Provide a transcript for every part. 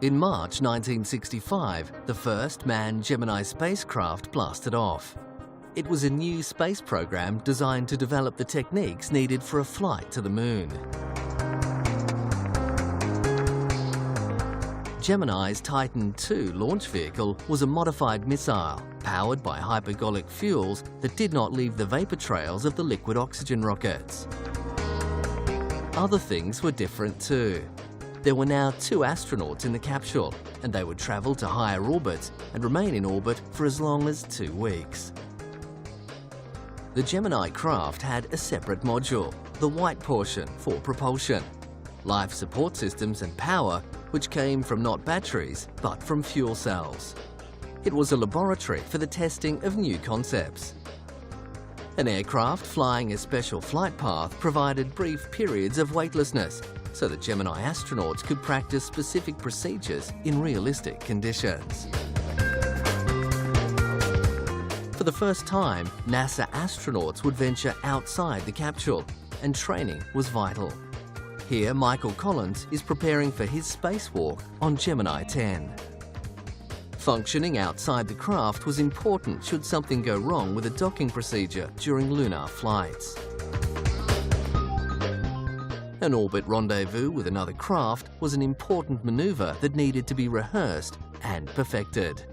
In March 1965, the first manned Gemini spacecraft blasted off. It was a new space program designed to develop the techniques needed for a flight to the Moon. Gemini's Titan II launch vehicle was a modified missile powered by hypergolic fuels that did not leave the vapor trails of the liquid oxygen rockets. Other things were different too. There were now 2 astronauts in the capsule, and they would travel to higher orbits and remain in orbit for as long as 2 weeks. The Gemini craft had a separate module, the white portion for propulsion, life support systems and power, which came from not batteries but from fuel cells. It was a laboratory for the testing of new concepts. An aircraft flying a special flight path provided brief periods of weightlessness, so that Gemini astronauts could practice specific procedures in realistic conditions. For the first time, NASA astronauts would venture outside the capsule, and training was vital. Here, Michael Collins is preparing for his spacewalk on Gemini 10. Functioning outside the craft was important should something go wrong with a docking procedure during lunar flights. An orbit rendezvous with another craft was an important maneuver that needed to be rehearsed and perfected.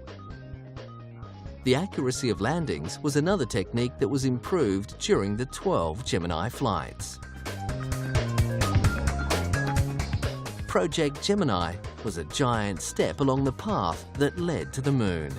The accuracy of landings was another technique that was improved during the 12 Gemini flights. Project Gemini was a giant step along the path that led to the Moon.